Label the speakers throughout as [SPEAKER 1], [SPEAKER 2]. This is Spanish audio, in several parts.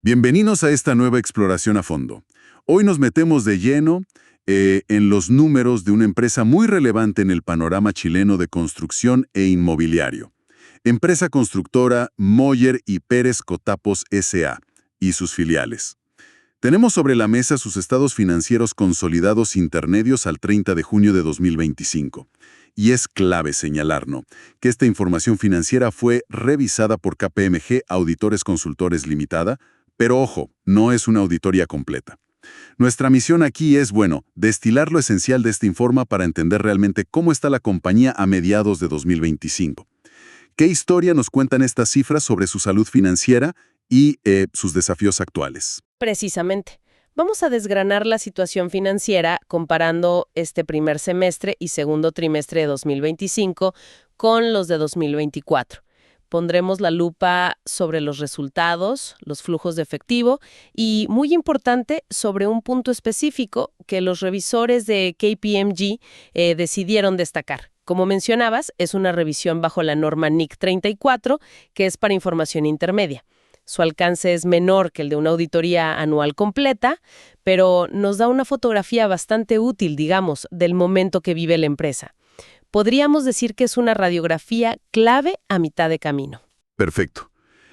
[SPEAKER 1] Bienvenidos a esta nueva exploración a fondo. Hoy nos metemos de lleno en los números de una empresa muy relevante en el panorama chileno de construcción e inmobiliario. Empresa constructora Moller y Pérez Cotapos S.A. y sus filiales. Tenemos sobre la mesa sus estados financieros consolidados intermedios al 30 de junio de 2025. Y es clave señalar, ¿no?, que esta información financiera fue revisada por KPMG Auditores Consultores Limitada, pero ojo, no es una auditoría completa. Nuestra misión aquí es, destilar lo esencial de este informe para entender realmente cómo está la compañía a mediados de 2025. ¿Qué historia nos cuentan estas cifras sobre su salud financiera y sus desafíos actuales?
[SPEAKER 2] Precisamente. Vamos a desgranar la situación financiera comparando este primer semestre y segundo trimestre de 2025 con los de 2024. Pondremos la lupa sobre los resultados, los flujos de efectivo y, muy importante, sobre un punto específico que los revisores de KPMG decidieron destacar. Como mencionabas, es una revisión bajo la norma NIC 34, que es para información intermedia. Su alcance es menor que el de una auditoría anual completa, pero nos da una fotografía bastante útil, digamos, del momento que vive la empresa. Podríamos decir que es una radiografía clave a mitad de camino.
[SPEAKER 1] Perfecto.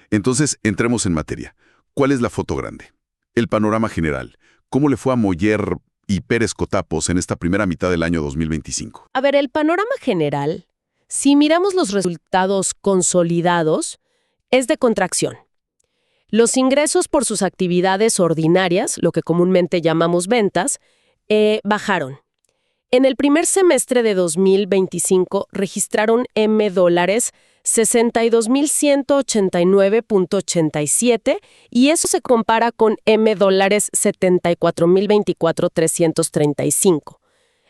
[SPEAKER 1] Entonces, entremos en materia. ¿Cuál es la foto grande? El panorama general. ¿Cómo le fue a Moller y Pérez Cotapos en esta primera mitad del año 2025?
[SPEAKER 2] A ver, el panorama general, si miramos los resultados consolidados, es de contracción. Los ingresos por sus actividades ordinarias, lo que comúnmente llamamos ventas, bajaron. En el primer semestre de 2025 registraron $62,189.87 y eso se compara con $74,024.335.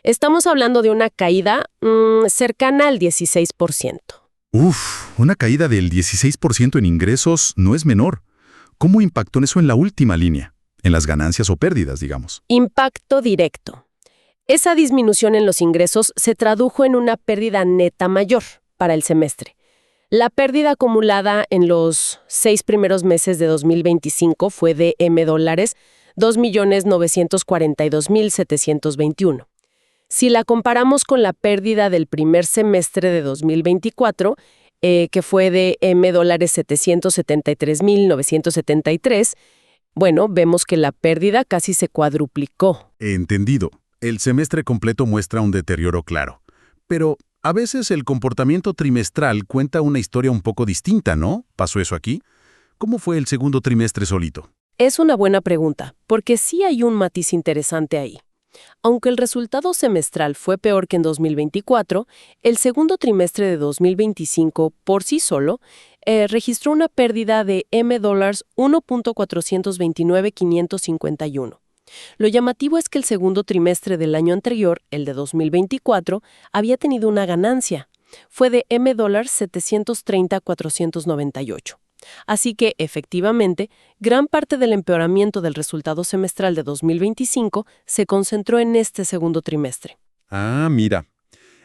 [SPEAKER 2] Estamos hablando de una caída cercana al 16%.
[SPEAKER 3] Una caída del 16% en ingresos no es menor. ¿Cómo impactó eso en la última línea? En las ganancias o pérdidas, digamos.
[SPEAKER 2] Impacto directo. Esa disminución en los ingresos se tradujo en una pérdida neta mayor para el semestre. La pérdida acumulada en los 6 primeros meses de 2025 fue de $2,942,721. Si la comparamos con la pérdida del primer semestre de 2024, que fue de $773,973, vemos que la pérdida casi se cuadruplicó.
[SPEAKER 3] Entendido. El semestre completo muestra un deterioro claro. Pero a veces el comportamiento trimestral cuenta una historia un poco distinta, ¿no? ¿Pasó eso aquí? ¿Cómo fue el segundo trimestre solito?
[SPEAKER 2] Es una buena pregunta, porque sí hay un matiz interesante ahí. Aunque el resultado semestral fue peor que en 2024, el segundo trimestre de 2025, por sí solo, registró una pérdida de $1,429,551. Lo llamativo es que el segundo trimestre del año anterior, el de 2024, había tenido una ganancia. Fue de $730,498. Así que, efectivamente, gran parte del empeoramiento del resultado semestral de 2025 se concentró en este segundo trimestre.
[SPEAKER 3] Ah, mira.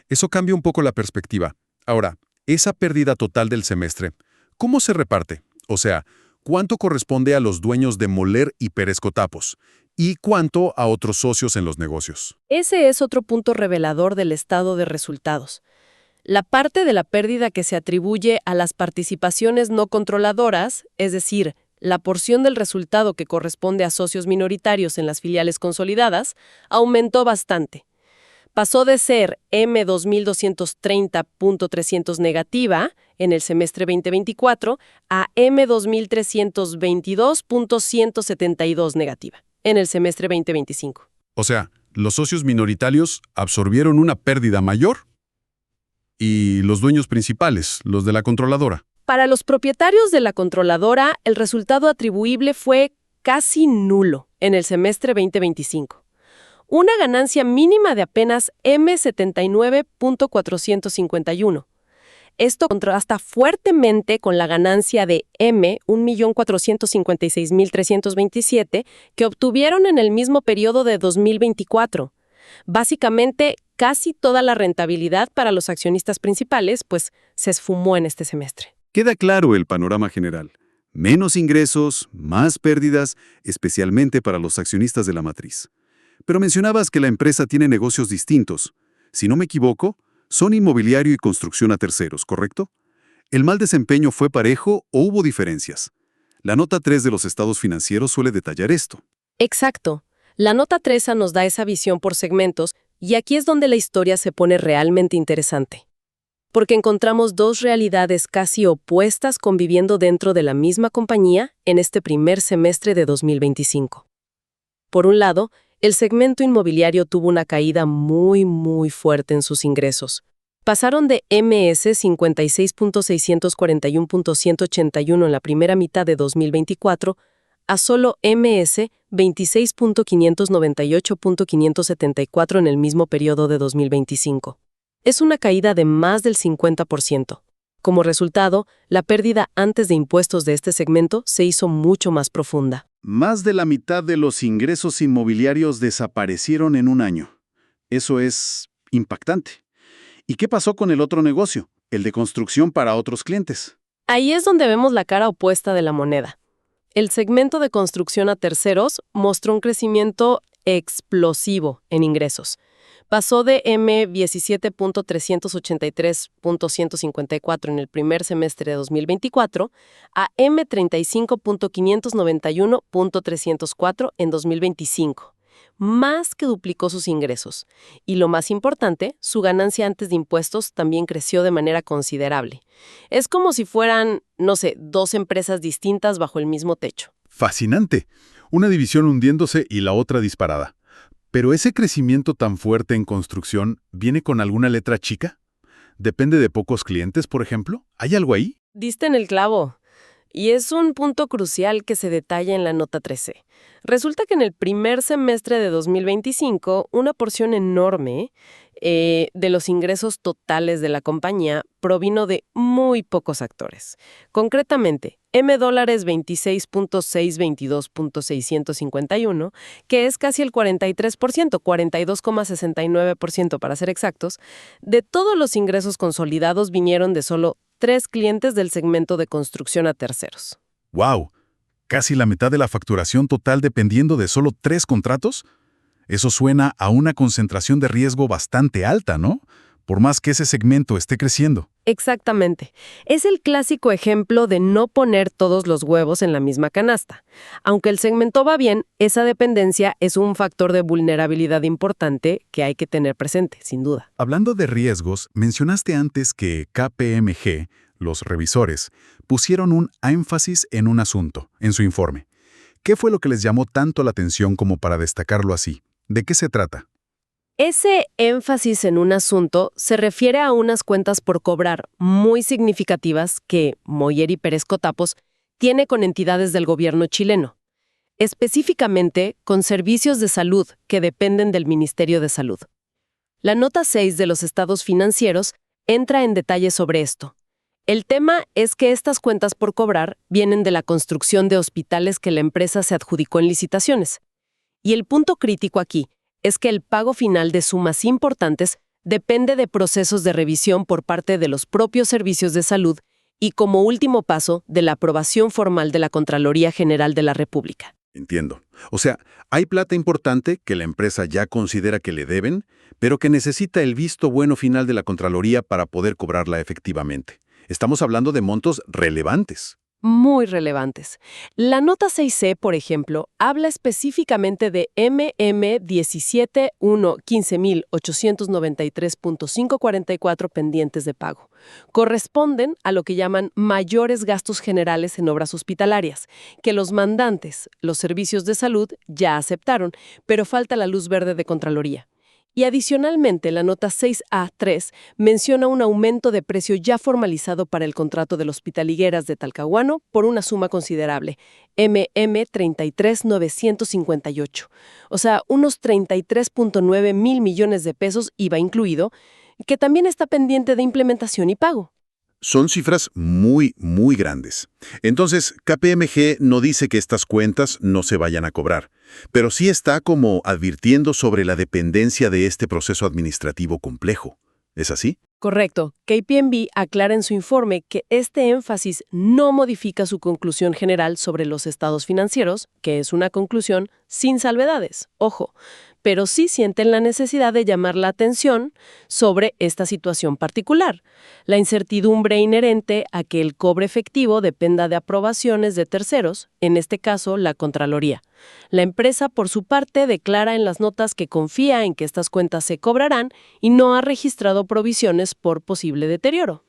[SPEAKER 3] Eso cambia un poco la perspectiva. Ahora, esa pérdida total del semestre, ¿cómo se reparte? O sea, ¿cuánto corresponde a los dueños de Moller y Pérez Cotapos? ¿Y cuánto a otros socios en los negocios?
[SPEAKER 2] Ese es otro punto revelador del estado de resultados. La parte de la pérdida que se atribuye a las participaciones no controladoras, es decir, la porción del resultado que corresponde a socios minoritarios en las filiales consolidadas, aumentó bastante. Pasó de ser $2,230.300 negativa en el semestre 2024 a $2,322.172 negativa en el semestre 2025.
[SPEAKER 3] O sea, los socios minoritarios absorbieron una pérdida mayor y los dueños principales, los de la controladora.
[SPEAKER 2] Para los propietarios de la controladora, el resultado atribuible fue casi nulo en el semestre 2025. Una ganancia mínima de apenas $79.451. Esto contrasta fuertemente con la ganancia de $1,456,327 que obtuvieron en el mismo periodo de 2024. Básicamente, casi toda la rentabilidad para los accionistas principales, pues, se esfumó en este semestre.
[SPEAKER 3] Queda claro el panorama general.
[SPEAKER 1] Menos ingresos, más pérdidas, especialmente para los accionistas de la matriz. Pero mencionabas que la empresa tiene negocios distintos. Si no me equivoco, son inmobiliario y construcción a terceros, ¿correcto? ¿El mal desempeño fue parejo o hubo diferencias? La nota 3 de los estados financieros suele detallar esto.
[SPEAKER 2] Exacto. La nota 3 nos da esa visión por segmentos y aquí es donde la historia se pone realmente interesante. Porque encontramos dos realidades casi opuestas conviviendo dentro de la misma compañía en este primer semestre de 2025. Por un lado, el segmento inmobiliario tuvo una caída muy fuerte en sus ingresos. Pasaron de MS 56.641.181 en la primera mitad de 2024 a solo MS 26.598.574 en el mismo periodo de 2025. Es una caída de más del 50%. Como resultado, la pérdida antes de impuestos de este segmento se hizo mucho más profunda.
[SPEAKER 1] Más de la mitad de los ingresos inmobiliarios desaparecieron en un año. Eso es impactante. ¿Y qué pasó con el otro negocio, el de construcción para otros clientes?
[SPEAKER 2] Ahí es donde vemos la cara opuesta de la moneda. El segmento de construcción a terceros mostró un crecimiento explosivo en ingresos. Pasó de M17.383.154 en el primer semestre de 2024 a M35.591.304 en 2025. Más que duplicó sus ingresos. Y lo más importante, su ganancia antes de impuestos también creció de manera considerable. Es como si fueran, no sé, dos empresas distintas bajo el mismo techo.
[SPEAKER 3] Fascinante. Una división hundiéndose y la otra disparada. Pero ese crecimiento tan fuerte en construcción, ¿viene con alguna letra chica? ¿Depende de pocos clientes, por ejemplo? ¿Hay algo ahí?
[SPEAKER 2] Diste en el clavo. Y es un punto crucial que se detalla en la nota 13. Resulta que en el primer semestre de 2025, una porción enorme de los ingresos totales de la compañía provino de muy pocos actores. Concretamente, $26.622.651, que es casi el 43%, 42,69% para ser exactos, de todos los ingresos consolidados vinieron de solo 3 clientes del segmento de construcción a terceros.
[SPEAKER 3] ¡Wow! ¿Casi la mitad de la facturación total dependiendo de solo 3 contratos? Eso suena a una concentración de riesgo bastante alta, ¿no? Por más que ese segmento esté creciendo.
[SPEAKER 2] Exactamente. Es el clásico ejemplo de no poner todos los huevos en la misma canasta. Aunque el segmento va bien, esa dependencia es un factor de vulnerabilidad importante que hay que tener presente, sin duda.
[SPEAKER 3] Hablando de riesgos, mencionaste antes que KPMG, los revisores, pusieron un énfasis en un asunto, en su informe. ¿Qué fue lo que les llamó tanto la atención como para destacarlo así? ¿De qué se trata?
[SPEAKER 2] Ese énfasis en un asunto se refiere a unas cuentas por cobrar muy significativas que Moller y Pérez Cotapos tiene con entidades del gobierno chileno, específicamente con servicios de salud que dependen del Ministerio de Salud. La nota 6 de los estados financieros entra en detalle sobre esto. El tema es que estas cuentas por cobrar vienen de la construcción de hospitales que la empresa se adjudicó en licitaciones. Y el punto crítico aquí es que el pago final de sumas importantes depende de procesos de revisión por parte de los propios servicios de salud y, como último paso, de la aprobación formal de la Contraloría General de la República.
[SPEAKER 1] Entiendo. O sea, hay plata importante que la empresa ya considera que le deben, pero que necesita el visto bueno final de la Contraloría para poder cobrarla efectivamente. Estamos hablando de montos relevantes.
[SPEAKER 2] Muy relevantes. La nota 6C, por ejemplo, habla específicamente de MM17.115.893.544 pendientes de pago. Corresponden a lo que llaman mayores gastos generales en obras hospitalarias, que los mandantes, los servicios de salud, ya aceptaron, pero falta la luz verde de Contraloría. Y adicionalmente, la nota 6A3 menciona un aumento de precio ya formalizado para el contrato del Hospital Higueras de Talcahuano por una suma considerable, MM33.958. O sea, unos 33.9 mil millones de pesos IVA incluido, que también está pendiente de implementación y pago.
[SPEAKER 1] Son cifras muy grandes. Entonces, KPMG no dice que estas cuentas no se vayan a cobrar, pero sí está como advirtiendo sobre la dependencia de este proceso administrativo complejo. ¿Es así?
[SPEAKER 2] Correcto. KPMG aclara en su informe que este énfasis no modifica su conclusión general sobre los estados financieros, que es una conclusión sin salvedades, ojo, pero sí sienten la necesidad de llamar la atención sobre esta situación particular, la incertidumbre inherente a que el cobre efectivo dependa de aprobaciones de terceros, en este caso la Contraloría. La empresa, por su parte, declara en las notas que confía en que estas cuentas se cobrarán y no ha registrado provisiones por posible deterioro.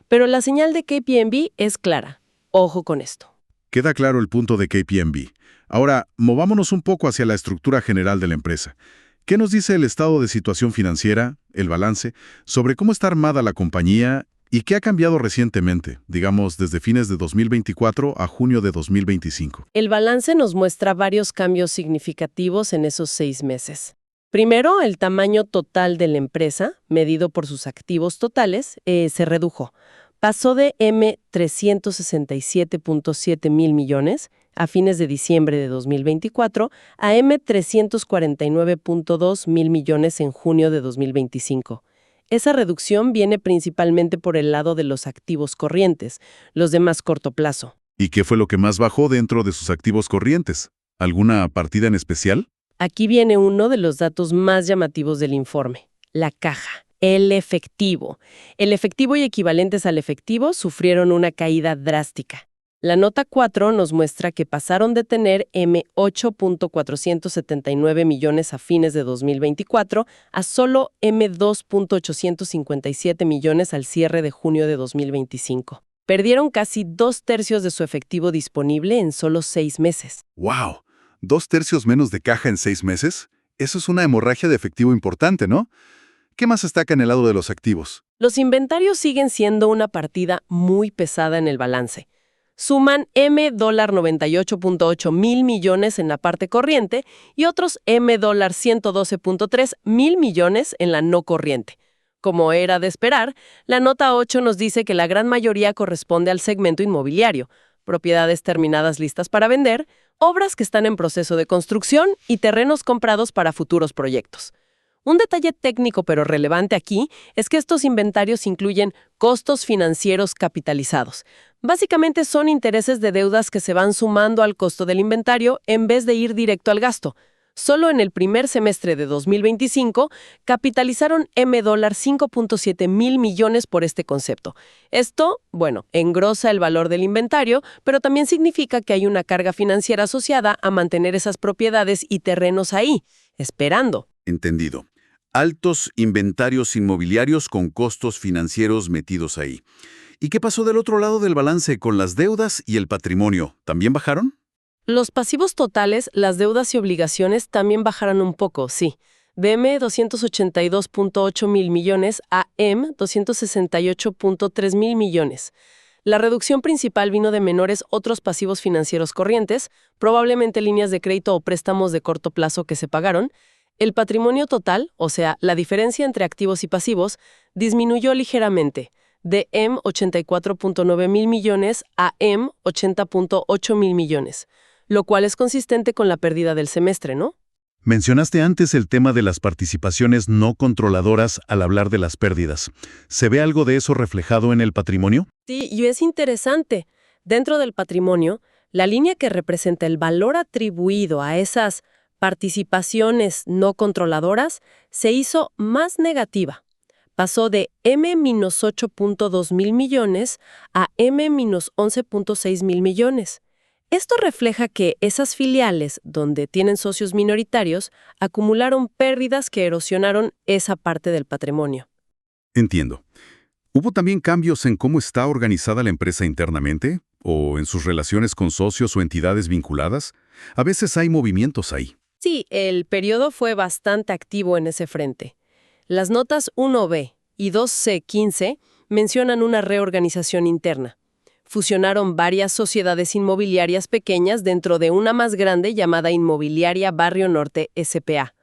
[SPEAKER 2] Pero la señal de KPMG es clara. Ojo con esto.
[SPEAKER 1] Queda claro el punto de KPMG. Ahora, movámonos un poco hacia la estructura general de la empresa. ¿Qué nos dice el estado de situación financiera, el balance, sobre cómo está armada la compañía y qué ha cambiado recientemente, digamos, desde fines de 2024 a junio de 2025?
[SPEAKER 2] El balance nos muestra varios cambios significativos en esos 6 meses. Primero, el tamaño total de la empresa, medido por sus activos totales, se redujo. Pasó de $367.7 mil millones a fines de diciembre de 2024 a $349.2 mil millones en junio de 2025. Esa reducción viene principalmente por el lado de los activos corrientes, los de más corto plazo.
[SPEAKER 1] ¿Y qué fue lo que más bajó dentro de sus activos corrientes? ¿Alguna partida en especial?
[SPEAKER 2] Aquí viene uno de los datos más llamativos del informe, la caja. El efectivo. El efectivo y equivalentes al efectivo sufrieron una caída drástica. La nota 4 nos muestra que pasaron de tener $8.479 millones a fines de 2024 a solo $2.857 millones al cierre de junio de 2025. Perdieron casi 2/3 de su efectivo disponible en solo 6 meses.
[SPEAKER 1] ¡Wow! ¿2/3 menos de caja en 6 meses? Eso es una hemorragia de efectivo importante, ¿no? ¿Qué más destaca en el lado de los activos?
[SPEAKER 2] Los inventarios siguen siendo una partida muy pesada en el balance. Suman $98.8 mil millones en la parte corriente y otros $112.3 mil millones en la no corriente. Como era de esperar, la nota 8 nos dice que la gran mayoría corresponde al segmento inmobiliario, propiedades terminadas listas para vender, obras que están en proceso de construcción y terrenos comprados para futuros proyectos. Un detalle técnico pero relevante aquí es que estos inventarios incluyen costos financieros capitalizados. Básicamente son intereses de deudas que se van sumando al costo del inventario en vez de ir directo al gasto. Solo en el primer semestre de 2025 capitalizaron $5.7 mil millones por este concepto. Esto, engrosa el valor del inventario, pero también significa que hay una carga financiera asociada a mantener esas propiedades y terrenos ahí, esperando.
[SPEAKER 1] Entendido. Altos inventarios inmobiliarios con costos financieros metidos ahí. ¿Y qué pasó del otro lado del balance con las deudas y el patrimonio? ¿También bajaron?
[SPEAKER 2] Los pasivos totales, las deudas y obligaciones también bajaron un poco, sí. De $282.8 mil millones a $268.3 mil millones. La reducción principal vino de menores otros pasivos financieros corrientes, probablemente líneas de crédito o préstamos de corto plazo que se pagaron. El patrimonio total, o sea, la diferencia entre activos y pasivos, disminuyó ligeramente, de $84.9 mil millones a $80.8 mil millones, lo cual es consistente con la pérdida del semestre, ¿no?
[SPEAKER 1] Mencionaste antes el tema de las participaciones no controladoras al hablar de las pérdidas. ¿Se ve algo de eso reflejado en el patrimonio?
[SPEAKER 2] Sí, y es interesante. Dentro del patrimonio, la línea que representa el valor atribuido a esas participaciones no controladoras se hizo más negativa. Pasó de $-8.2 mil millones a $-11.6 mil millones. Esto refleja que esas filiales, donde tienen socios minoritarios, acumularon pérdidas que erosionaron esa parte del patrimonio.
[SPEAKER 1] Entiendo. ¿Hubo también cambios en cómo está organizada la empresa internamente? ¿O en sus relaciones con socios o entidades vinculadas? A veces hay movimientos ahí.
[SPEAKER 2] Sí, el periodo fue bastante activo en ese frente. Las notas 1B y 2C15 mencionan una reorganización interna. Fusionaron varias sociedades inmobiliarias pequeñas dentro de una más grande llamada Inmobiliaria Barrio Norte S.p.A.,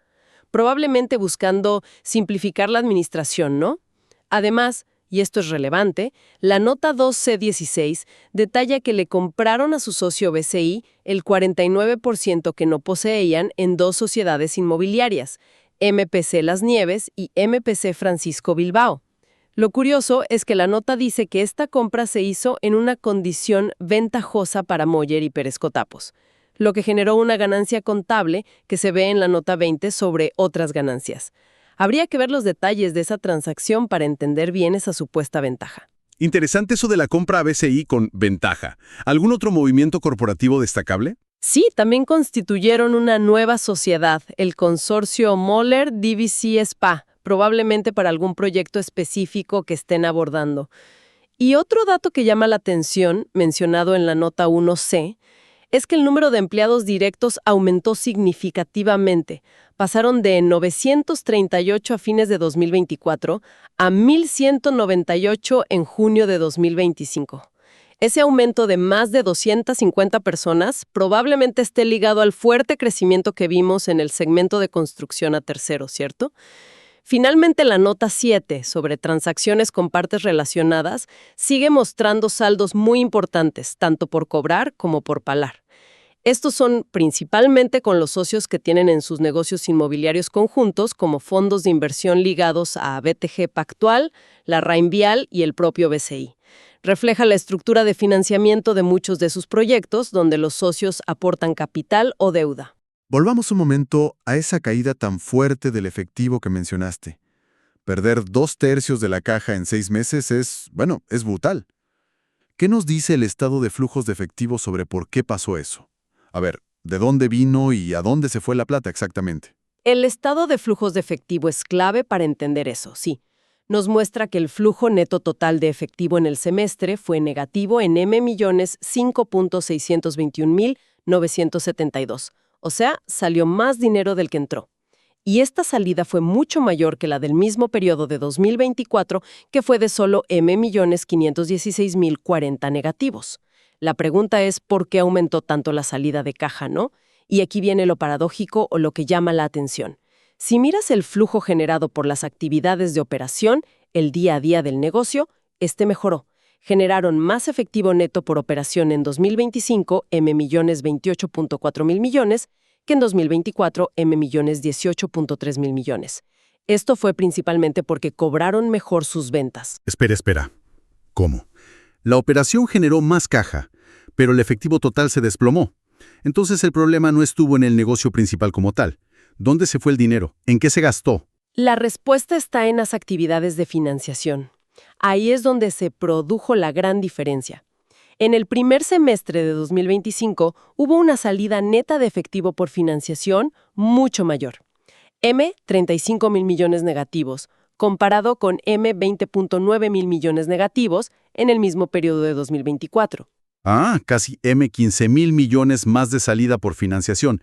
[SPEAKER 2] probablemente buscando simplificar la administración, ¿no? Además, y esto es relevante, la nota 2C16 detalla que le compraron a su socio BCI el 49% que no poseían en 2 sociedades inmobiliarias, MPC Las Nieves y MPC Francisco Bilbao. Lo curioso es que la nota dice que esta compra se hizo en una condición ventajosa para Moller y Pérez Cotapos, lo que generó una ganancia contable que se ve en la nota 20 sobre otras ganancias. Habría que ver los detalles de esa transacción para entender bien esa supuesta ventaja.
[SPEAKER 3] Interesante eso de la compra a BCI con ventaja. ¿Algún otro movimiento corporativo destacable?
[SPEAKER 2] Sí, también constituyeron una nueva sociedad, el consorcio Moller DVC SPA, probablemente para algún proyecto específico que estén abordando. Y otro dato que llama la atención, mencionado en la nota 1C, es que el número de empleados directos aumentó significativamente. Pasaron de 938 a fines de 2024 a 1,198 en junio de 2025. Ese aumento de más de 250 personas probablemente esté ligado al fuerte crecimiento que vimos en el segmento de construcción a terceros, ¿cierto? Finalmente, la nota 7 sobre transacciones con partes relacionadas sigue mostrando saldos muy importantes, tanto por cobrar como por pagar. Estos son principalmente con los socios que tienen en sus negocios inmobiliarios conjuntos, como fondos de inversión ligados a BTG Pactual, la Reinvial y el propio BCI. Refleja la estructura de financiamiento de muchos de sus proyectos, donde los socios aportan capital o deuda.
[SPEAKER 4] Volvamos un momento a esa caída tan fuerte del efectivo que mencionaste. Perder 2/3 de la caja en 6 meses es brutal. ¿Qué nos dice el estado de flujos de efectivo sobre por qué pasó eso? A ver, ¿de dónde vino y a dónde se fue la plata exactamente?
[SPEAKER 2] El estado de flujos de efectivo es clave para entender eso, sí. Nos muestra que el flujo neto total de efectivo en el semestre fue negativo en $5,621,972. O sea, salió más dinero del que entró. Y esta salida fue mucho mayor que la del mismo periodo de 2024, que fue de solo $516,040 negativos. La pregunta es ¿por qué aumentó tanto la salida de caja, no? Y aquí viene lo paradójico o lo que llama la atención. Si miras el flujo generado por las actividades de operación, el día a día del negocio, este mejoró. Generaron más efectivo neto por operación en 2025, $28.4 mil millones, que en 2024, $18.3 mil millones. Esto fue principalmente porque cobraron mejor sus ventas.
[SPEAKER 3] Espera. ¿Cómo? La operación generó más caja, pero el efectivo total se desplomó. Entonces el problema no estuvo en el negocio principal como tal. ¿Dónde se fue el dinero? ¿En qué se gastó?
[SPEAKER 2] La respuesta está en las actividades de financiación. Ahí es donde se produjo la gran diferencia. En el primer semestre de 2025 hubo una salida neta de efectivo por financiación mucho mayor. $35 mil millones negativos, comparado con $20.9 mil millones negativos en el mismo periodo de 2024.
[SPEAKER 3] Casi $15 mil millones más de salida por financiación.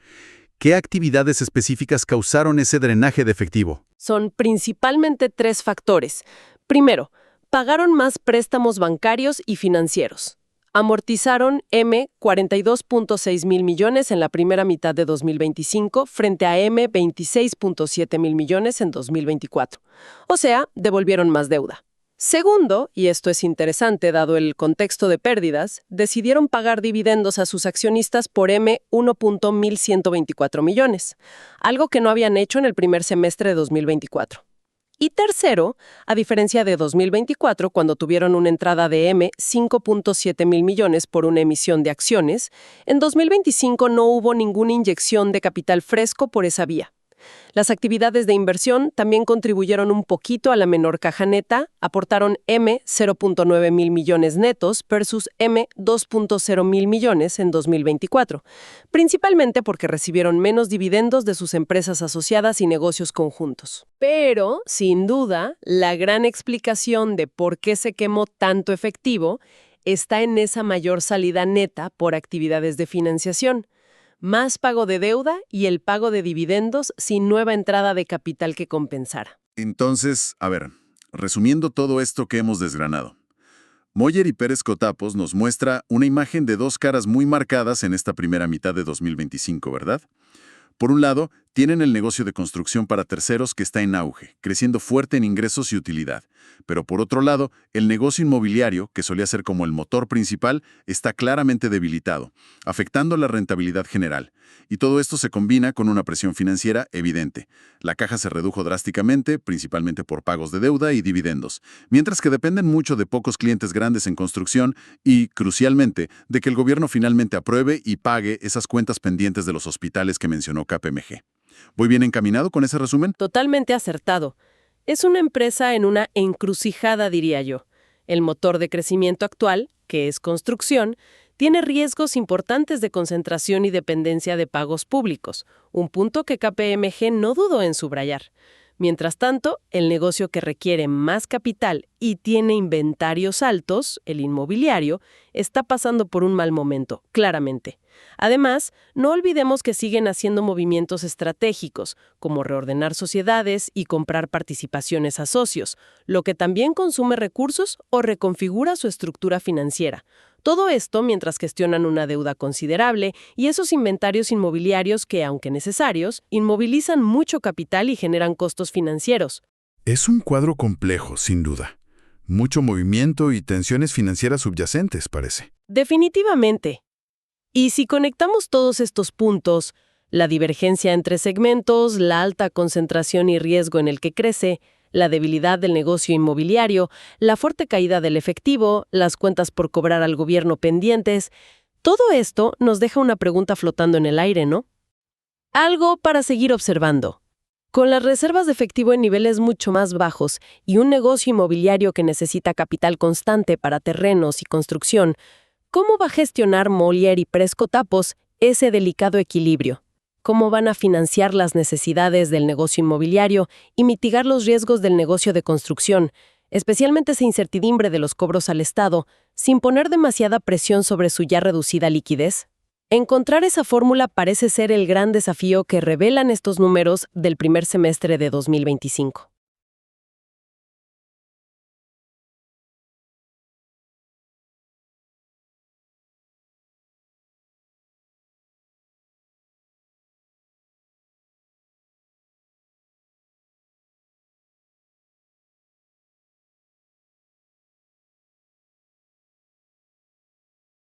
[SPEAKER 3] ¿Qué actividades específicas causaron ese drenaje de efectivo?
[SPEAKER 2] Son principalmente 3 factores. Primero, pagaron más préstamos bancarios y financieros. Amortizaron $42.6 mil millones en la primera mitad de 2025 frente a $26.7 mil millones en 2024. O sea, devolvieron más deuda. Segundo, y esto es interesante dado el contexto de pérdidas, decidieron pagar dividendos a sus accionistas por $1.124 millones, algo que no habían hecho en el primer semestre de 2024. Y tercero, a diferencia de 2024, cuando tuvieron una entrada de $5.7 mil millones por una emisión de acciones, en 2025 no hubo ninguna inyección de capital fresco por esa vía. Las actividades de inversión también contribuyeron un poquito a la menor caja neta, aportaron $0.9 mil millones netos versus $2.0 mil millones en 2024, principalmente porque recibieron menos dividendos de sus empresas asociadas y negocios conjuntos. Pero, sin duda, la gran explicación de por qué se quemó tanto efectivo está en esa mayor salida neta por actividades de financiación. Más pago de deuda y el pago de dividendos sin nueva entrada de capital que compensara.
[SPEAKER 1] Entonces, resumiendo todo esto que hemos desgranado, Moller y Pérez Cotapos nos muestra una imagen de 2 caras muy marcadas en esta primera mitad de 2025, ¿verdad? Por un lado, Tienen el negocio de construcción para terceros que está en auge, creciendo fuerte en ingresos y utilidad. Pero por otro lado, el negocio inmobiliario, que solía ser como el motor principal, está claramente debilitado, afectando la rentabilidad general. Y todo esto se combina con una presión financiera evidente. La caja se redujo drásticamente, principalmente por pagos de deuda y dividendos, mientras que dependen mucho de pocos clientes grandes en construcción y, crucialmente, de que el gobierno finalmente apruebe y pague esas cuentas pendientes de los hospitales que mencionó KPMG. ¿Voy bien encaminado con ese resumen?
[SPEAKER 2] Totalmente acertado. Es una empresa en una encrucijada, diría yo. El motor de crecimiento actual, que es construcción, tiene riesgos importantes de concentración y dependencia de pagos públicos, un punto que KPMG no dudó en subrayar. Mientras tanto, el negocio que requiere más capital y tiene inventarios altos, el inmobiliario, está pasando por un mal momento, claramente. Además, no olvidemos que siguen haciendo movimientos estratégicos, como reordenar sociedades y comprar participaciones a socios, lo que también consume recursos o reconfigura su estructura financiera. Todo esto mientras gestionan una deuda considerable y esos inventarios inmobiliarios que, aunque necesarios, inmovilizan mucho capital y generan costos financieros.
[SPEAKER 5] Es un cuadro complejo, sin duda. Mucho movimiento y tensiones financieras subyacentes, parece.
[SPEAKER 2] Definitivamente. Y si conectamos todos estos puntos, la divergencia entre segmentos, la alta concentración y riesgo en el que crece, la debilidad del negocio inmobiliario, la fuerte caída del efectivo, las cuentas por cobrar al gobierno pendientes, todo esto nos deja una pregunta flotando en el aire, ¿no? Algo para seguir observando. Con las reservas de efectivo en niveles mucho más bajos y un negocio inmobiliario que necesita capital constante para terrenos y construcción, ¿cómo va a gestionar Molière y Prescott-Tapos ese delicado equilibrio? ¿Cómo van a financiar las necesidades del negocio inmobiliario y mitigar los riesgos del negocio de construcción, especialmente esa incertidumbre de los cobros al Estado, sin poner demasiada presión sobre su ya reducida liquidez? Encontrar esa fórmula parece ser el gran desafío que revelan estos números del primer semestre de 2025.